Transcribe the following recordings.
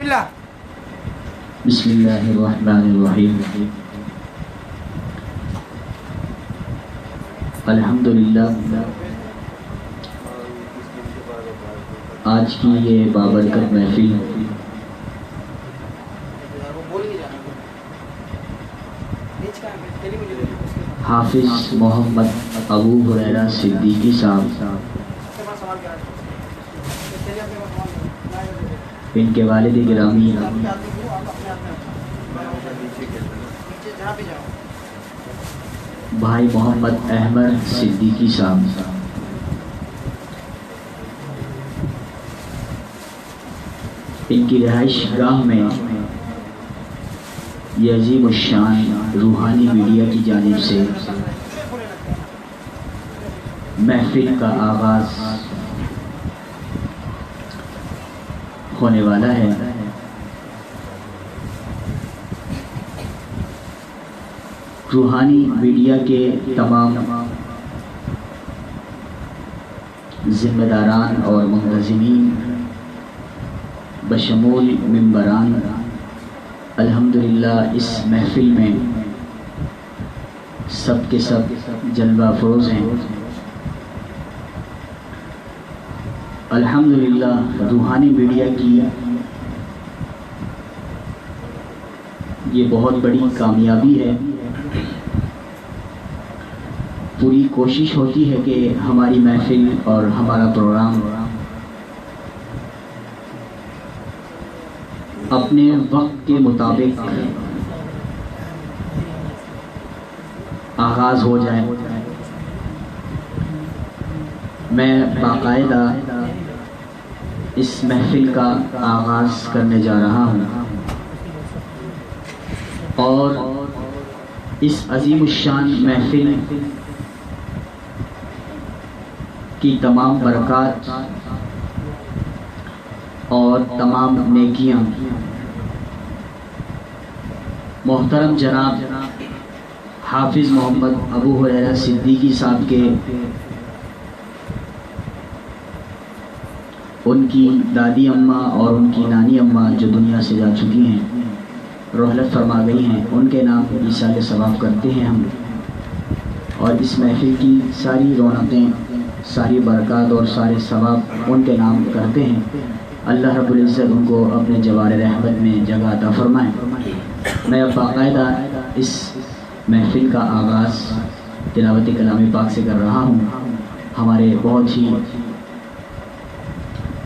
اللہ. بسم اللہ الرحمن الرحیم. الحمدللہ آج کی یہ بابرکت محفل حافظ محمد ابو ہریرہ صدیقی صاحب ان کے والد گرامی بھائی محمد احمد صدیقی صاحب ان کی رہائش گاہ میں یہ عظیم الشان روحانی میڈیا کی جانب سے محفل کا آغاز ہونے والا ہے. روحانی میڈیا کے تمام ذمہ داران اور منتظمین بشمول ممبران الحمدللہ اس محفل میں سب کے سب جلوہ افروز ہیں. الحمدللہ روحانی میڈیا کی یہ بہت بڑی کامیابی ہے. پوری کوشش ہوتی ہے کہ ہماری محفل اور ہمارا پروگرام اپنے وقت کے مطابق آغاز ہو جائے. میں باقاعدہ اس محفل کا آغاز کرنے جا رہا ہوں اور اس عظیم الشان محفل کی تمام برکات اور تمام نیکیاں محترم جناب حافظ محمد ابو ہریرہ صدیقی صاحب کے ان کی دادی اماں اور ان کی نانی اماں جو دنیا سے جا چکی ہیں، رحلت فرما گئی ہیں، ان کے نام ایصال ثواب کرتے ہیں ہم. اور اس محفل کی ساری رونقیں، ساری برکات اور سارے ثواب ان کے نام کرتے ہیں. اللہ رب العزت ان کو اپنے جوار رحمت میں جگہ عطا فرمائیں. میں اب باقاعدہ اس محفل کا آغاز تلاوت کلام پاک سے کر رہا ہوں. ہمارے بہت ہی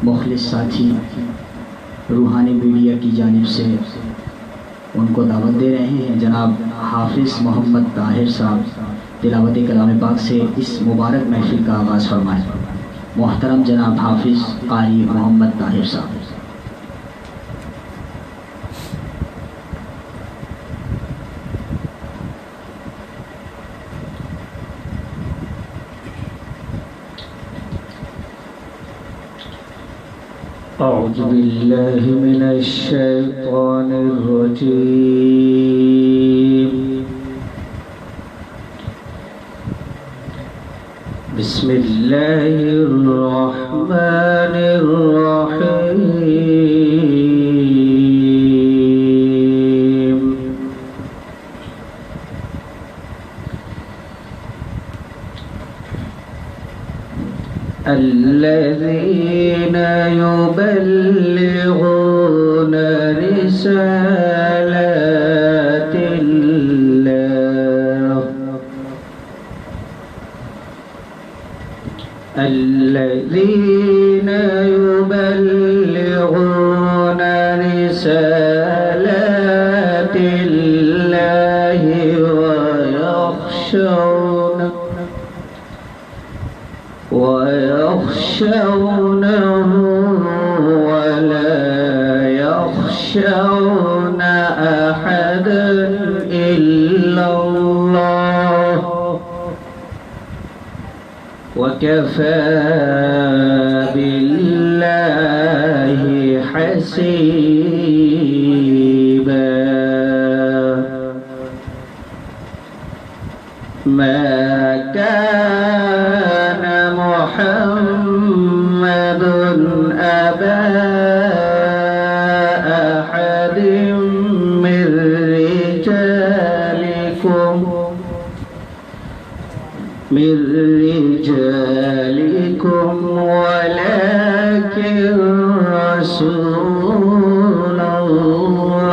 مخلص ساتھی روحانی میڈیا کی جانب سے ان کو دعوت دے رہے ہیں. جناب حافظ محمد طاہر صاحب تلاوت کلام پاک سے اس مبارک محفل کا آغاز فرمائیں. محترم جناب حافظ قاری محمد طاہر صاحب. اعوذ باللہ من الشیطان الرجیم. بسم اللہ الرحمن الرحیم. الذين يبلغون رسالات الله الذين يبلغون رسالات الله ويخشونه ولا يخشون أحدا إلا الله وكفى بالله حسيبا. ما كان محمد أبا أحد من رجالكم ولكن رسول الله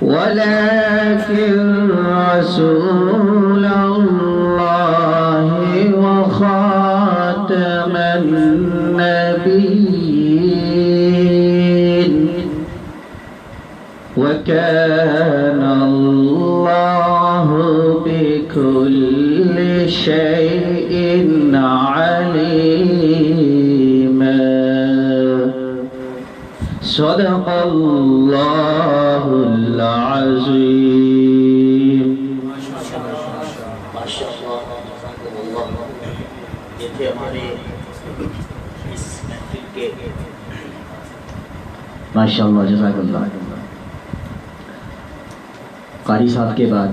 ولكن رسول الله وخاتم النبيين وكان الله بكل شيء عليما صدق الله العظيم. یہ تھے ہمارے اس محفل کے ماشاءاللہ جزاک اللہ. قاری صاحب کے بعد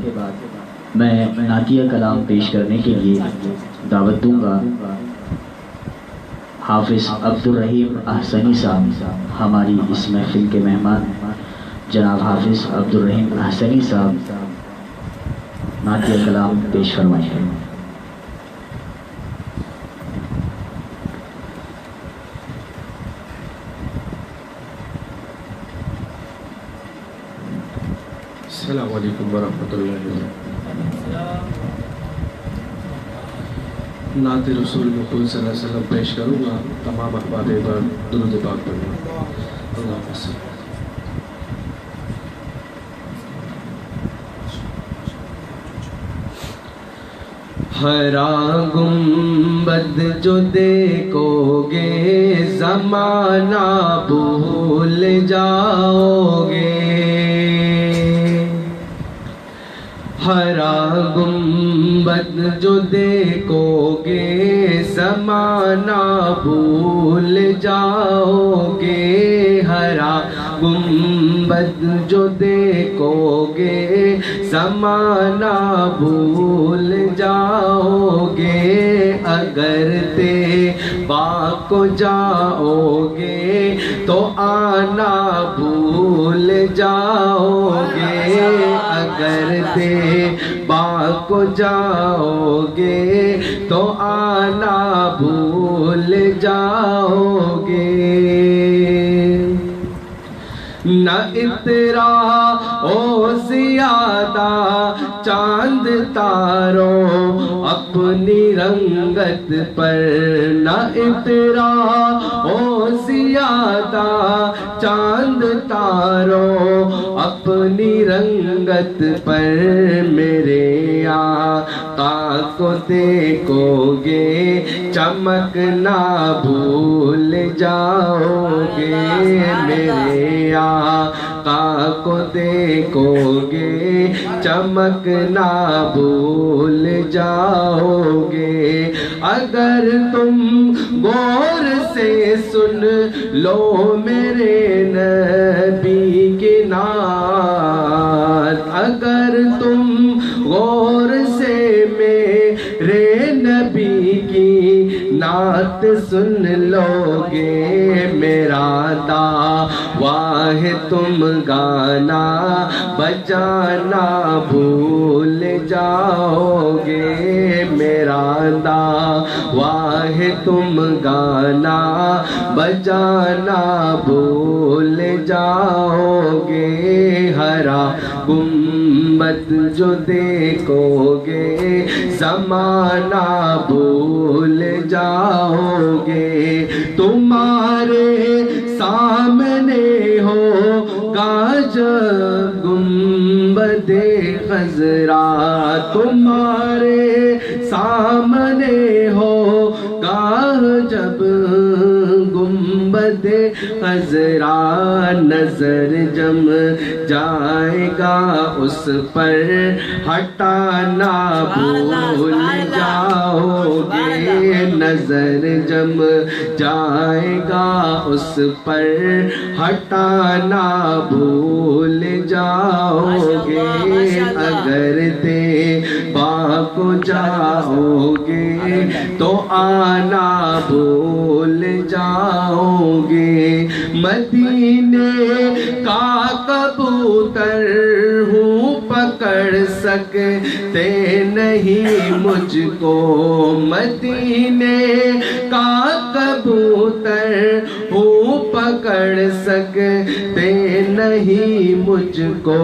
میں نعتیہ کلام پیش کرنے کے لیے دعوت دوں گا حافظ عبدالرحیم احسنی صاحب. ہماری اس محفل کے مہمان جناب حافظ عبدالرحیم احسنی صاحب نعتیہ کلام پیش فرمائیں. السلام علیکم ورحمۃ اللہ وبرکاتہ. نعت رسول مقبول صلی اللہ علیہ وسلم پیش کروں گا. تمام احباب پر درود پاک پڑھیں. اللہم صل. ہرا گنبد جو دیکھو گے زمانہ بھول جاؤ گے. ہرا گنبد جو دیکھو گے زمانہ بھول جاؤ گے. ہرا گنبد جو دیکھو گے زمانہ بھول جاؤ گے. اگر تیبا کو جاؤ گے تو آنا بھول جاؤ گے. اگر تیبا کو جاؤ گے تو آنا بھول جاؤ گے. نہ اترا او زیادہ چاند تاروں اپنی رنگت پر. نہ اترا او زیادہ چاند تاروں اپنی رنگت پر. میرے آقا کو دیکھو گے چمکنا بھول جاؤ گے. میرے آقا کو دیکھو گے چمکنا بھول جاؤ گے. اگر تم غور سے سن لو میرے نبی کی نعت. اگر تم غور سے میرے نبی کی نعت سن لو گے. میرا دعویٰ ہے تم گانا بجانا بھول جاؤ گے. میرا دعویٰ ہے تم گانا بجانا بھول جاؤ گے. ہرا گنبد جو دیکھو گے زمانہ بھول جاؤ گے. تمہارے سامنے ہوگا جب گنبد خضرا. تمہارے سامنے ہوگا جب گنبد محمد عذرا نظر جم جائے گا اس پر ہٹانا بھول جاؤ گے نظر جم جائے گا اس پر ہٹانا بھول جاؤ گے اگر دیبا کو جاؤ گے تو آنا بھول جاؤ گے مدینے کا کبوتر ہوں پکڑ سکتے نہیں مجھ کو مدینے کا کبوتر ہوں پکڑ سکتے نہیں مجھ کو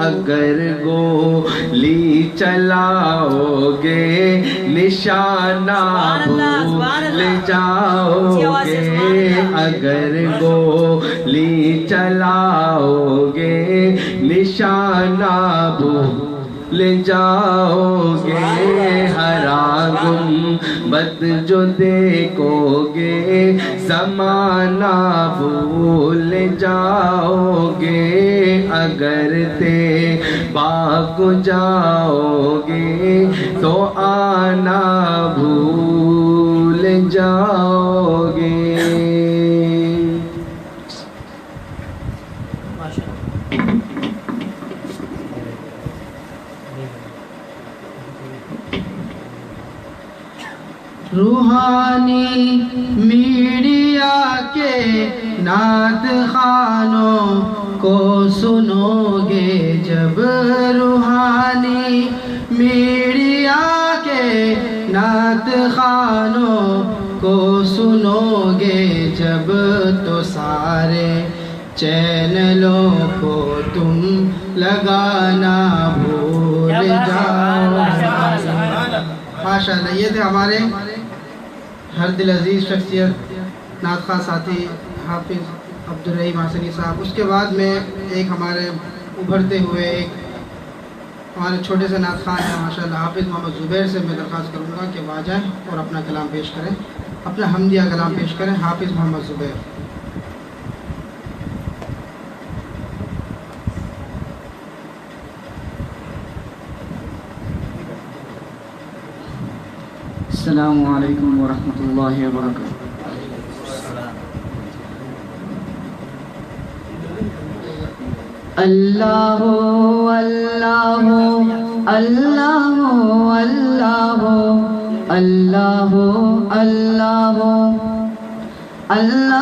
اگر گولی چلاؤ گے نشانہ بھول جاؤ گے اگر گولی چلاؤ گے نشانہ بھول جاؤ گے ہرا گنبد جو دیکھو گے زمانہ بھول جاؤ گے اگر طیبہ کو جاؤ گے تو آنا بھول جاؤ گے روحانی میڈیا کے نعت خوانوں کو سنو گے جب روحانی میڈیا کے نعت خوانوں کو سنو گے جب تو سارے چینلوں کو تم لگانا بھول جاؤ ماشاءاللہ یہ تھے ہمارے ہر دل عزیز شخصیت نعت خواں ساتھی حافظ عبدالرحیم حسنی صاحب. اس کے بعد میں ایک ہمارے ابھرتے ہوئے ایک ہمارے چھوٹے سے نعت خواں ہیں ماشاءاللہ حافظ محمد زبیر سے میں درخواست کروں گا کہ وہ آ جائیں اور اپنا کلام پیش کریں اپنا حمدیہ کلام پیش کریں. حافظ محمد زبیر. السلام علیکم ورحمۃ اللہ وبرکاتہ. اللہ اللہ اللہ اللہ اللہ اللہ اللہ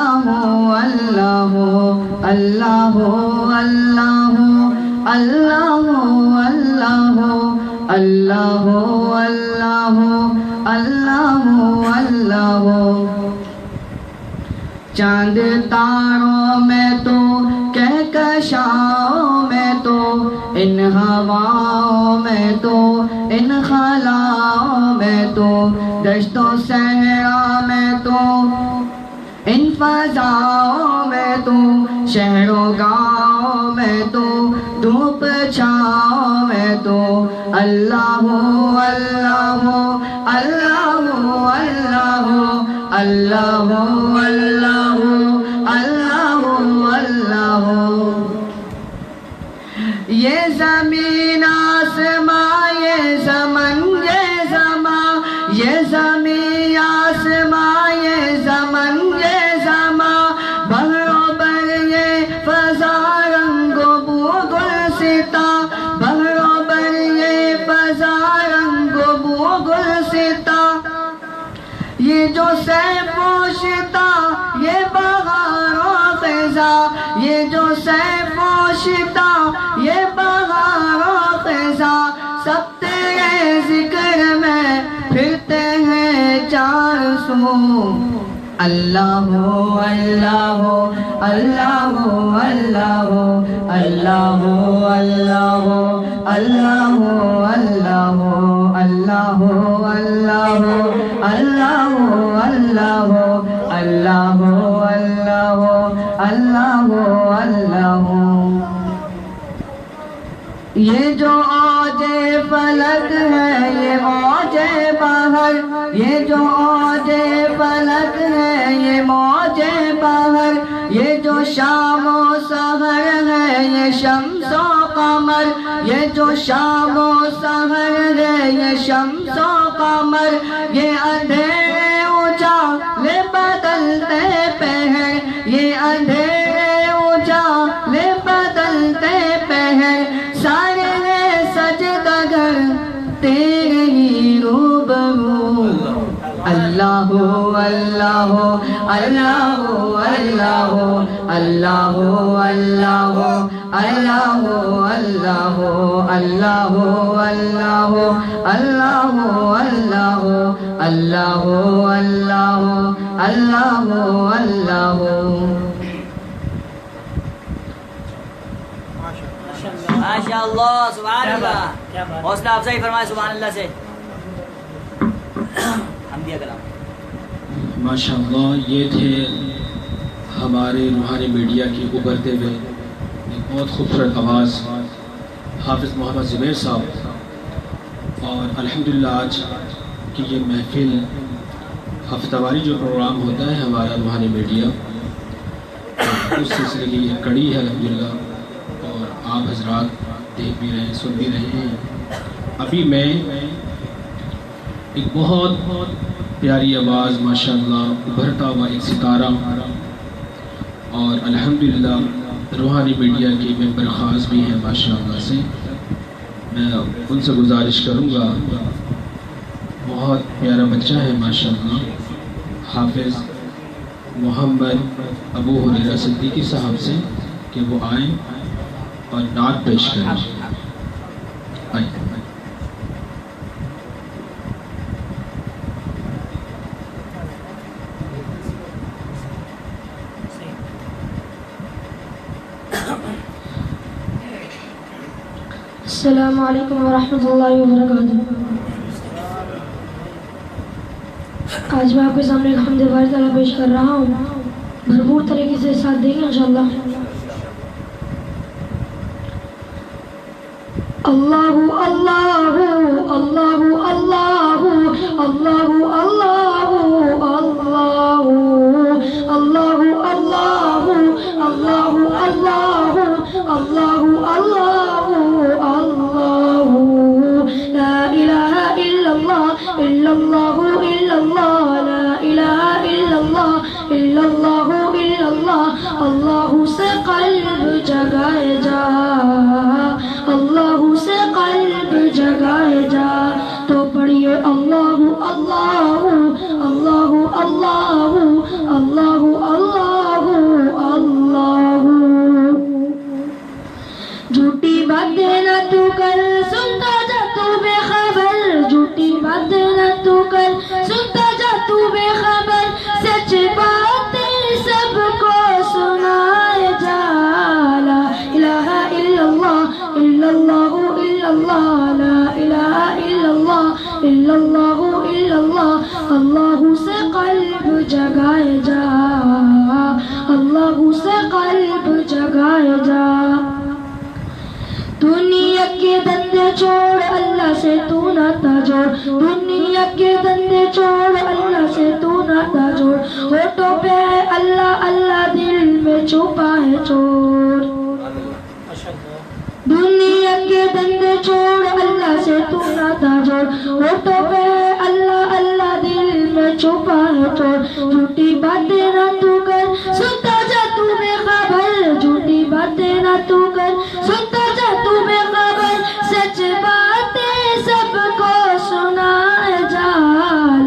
اللہ اللہ اللہ اللہ اللہ اللہ اللہ. چاند تاروں میں تو کہکشاؤں میں تو ان ہواؤں میں تو ان خلاؤں میں تو دشت و صحرا میں تو ان فضاؤں میں تو شہر و گاؤں میں تو دھوپ چھاؤں میں تو اللہ اللہ اللہ اللہ اللہ اللہ اللہ اللہ. یہ زمین آسمان یہ زمن یہ زمان یہ زمین آسمان یہ زمن یہ زمان بحر و بر یہ فضا رنگ و بو گلستہ بحر و بر یہ فضا رنگ و بو گلستہ. یہ جو سیف و شتا یہ بہار و خزاں یہ جو سیف و شتا یہ بہار و خزاں سب تیرے ذکر میں پھرتے ہیں چار سو. اللہ اللہ اللہ اللہ اللہ اللہ اللہ اللہ اللہ اللہ اللہ اللہ اللہ اللہ. یہ جو اوج فلک ہے یہ موج بحر یہ جو اوج فلک ہے یہ موج پہر، یہ جو شام و سحر ہے یہ شمس و قمر، یہ جو شام و سحر ہے یہ شمس و قمر، یہ اندھیرے اجالے بدلتے پہر، یہ اندھیرے اجالے بدلتے پہر، سارے سجدہ گر تیرے ہی روبرو۔ اللہ اللہ اللہ اللہ اللہ اللہ اللہ اللہ اللہ اللہ اللہ اللہ اللہ اللہ۔ ماشاء اللہ، سبحان اللہ، حوصلہ افزائی فرمائے سبحان اللہ سے۔ حمدیہ کلام۔ ماشاء اللہ، یہ تھے ہمارے روحانی میڈیا کی ابھرتے ہوئے ایک بہت خوبصورت آواز حافظ محمد زبیر صاحب، اور الحمدللہ آج کی یہ محفل ہفتہ واری جو پروگرام ہوتا ہے ہمارا روحانی میڈیا، اس سلسلے کی یہ کڑی ہے الحمدللہ، اور آپ حضرات دیکھ بھی رہے ہیں، سن بھی رہے ہیں۔ ابھی میں ایک بہت پیاری آواز ماشاءاللہ ابھرتا ہوا ایک ستارہ، اور الحمدللہ روحانی میڈیا کے ممبر خاص بھی ہیں ماشاءاللہ سے، میں ان سے گزارش کروں گا، بہت پیارا بچہ ہے ماشاءاللہ، حافظ محمد ابو ہریرہ صدیقی صاحب سے، کہ وہ آئیں اور نعت پیش کریں۔ آئیں۔ السلام علیکم ورحمۃ اللہ وبرکاتہ۔ آج میں آپ کے سامنے ایک حمد باری تعالیٰ پیش کر رہا ہوں، بھرپور طریقے سے ساتھ دیں گے انشاءاللہ۔ اللہ اللہ اللہ اللہ اللہ اللہ اللہ اللہ اللہ اللہ اللہ اللہ اللہ، لا الہ الا اللہ الا اللہ الا اللہ، لا الہ الا اللہ الا اللہ الا اللہ، اللہ سے قلب جگائے جا، اللہ سے قلب جگائے جا، تو پڑھیے اللہ اللہ اللہ اللہ اللہ اللہ اللہ۔ جھوٹی باتیں نہ تو کر، سنتا جا تو بے خبر، جھوٹی باتیں نہ تو کر، سنتا جا تو بے خبر، سچ باتیں سب کو سنائے جا، لا الہ الا اللہ الا اللہ الا اللہ، لا الہ الا اللہ الا اللہ الا اللہ، اللہ سے قلب جگائے جا، اللہ سے قلب جگائے جا۔ دنیا کے دندے چھوڑ اللہ سے تو ناتا جوڑ، دنیا کے دندے چھوڑ اللہ سے تو ناتا جوڑ، ہونٹوں پہ ہے اللہ اللہ، دل میں چھپا ہے چور۔ دنیا کے دندے چھوڑ اللہ سے تو ناتا جوڑ، ہونٹوں پہ ہے اللہ اللہ، دل میں چھپا ہے چور۔ جھوٹی باتیں نہ تو کر، سنتا جا تو بے خبر، جھوٹی باتیں نہ تو کر، سنتا جا تو بے خبر، سچ باتیں سب کو سنائے جا،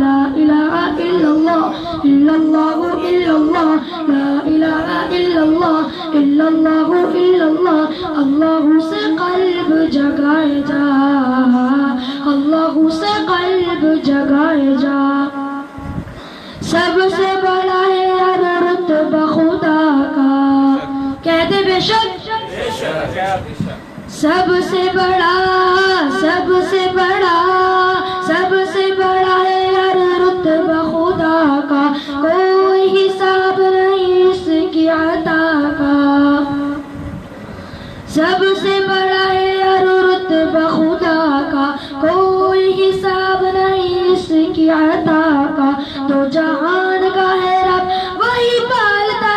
لا الہ الا اللہ الا اللہ الا اللہ، لا الہ الا اللہ الا اللہ الا اللہ، اللہ سے قلب جگائے جا، اللہ سے قلب جگائے جا۔ سب سے بڑا ہے یار رتبہ خدا کا، کہتے بے شک، سب سے بڑا سب سے بڑا سب سے بڑا ہے یار رتبہ خدا کا، کوئی حساب نہیں اس کی عطا کا، سب سے بڑا ہے یار رتبہ خدا کا، کوئی حساب نہیں اس کی عطا کا، تو جہان کا ہے رب وہی پالتا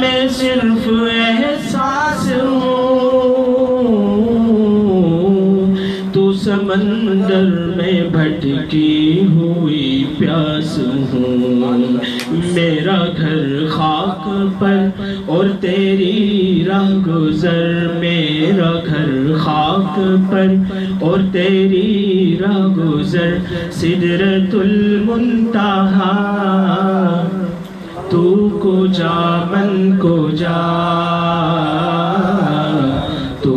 میں صرف احساس ہوں، تو سمندر میں بھٹکی ہوئی پیاس ہوں، میرا گھر خاک پر اور تیری راہ گزر، میرا گھر خاک پر اور تیری راہ گزر، سدرۃ المنتہا تو کو جا من کو جا، تو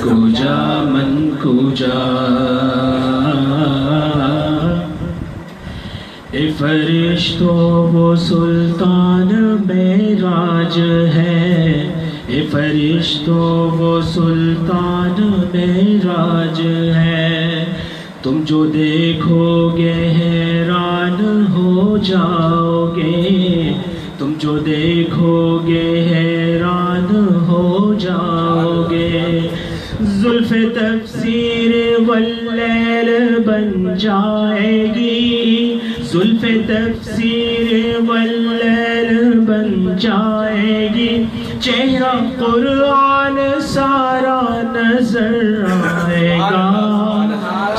کو جا من کو جا، اے فرشتوں وہ سلطان معراج ہے، اے فرشتوں وہ سلطان معراج ہے، تم جو دیکھو گے حیران ہو جاؤ گے، تم جو دیکھو گے حیران ہو جاؤ گے، زلف تفسیر واللیل بن جائے گی، زلف تفسیر واللیل بن جائے گی، چہرہ قرآن سارا نظر آئے گا،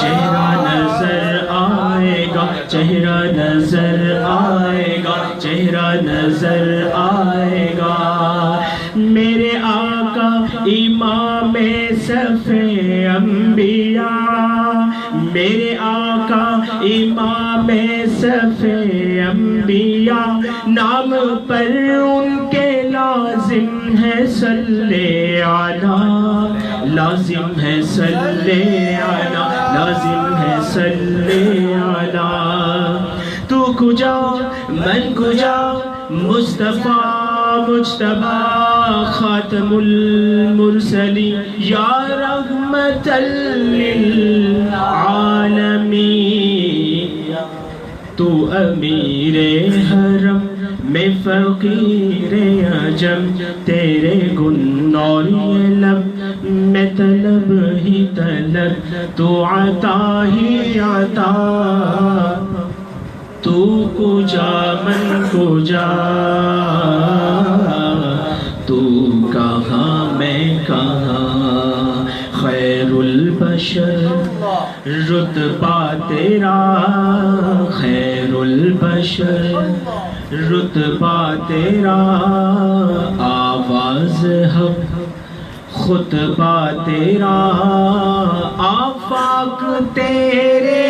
چہرہ نظر آئے گا، چہرہ نظر آئے گا، چہرہ نظر آئے گا، میرے آقا امام صف انبیاء، میرے آقا امام صف انبیاء، نام پر ان کے لازم ہے صلی علی، لازم ہے صلی علی، لازم ہے صلی علی، تو کجا من کجا، مصطفیٰ مجتبیٰ خاتم المرسلین، یا رحمت للعالمین، تو امیر حرم میں فقیر عجم، تیرے گنور یہ لب میں طلب ہی طلب، تو عطا ہی عطا، تو کو جا من کو جا، تو کہاں میں کہاں، خیر البشر رتبہ تیرا، خیر البشر رتبہ تیرا، آواز حق خطبہ تیرا، آفاق تیرے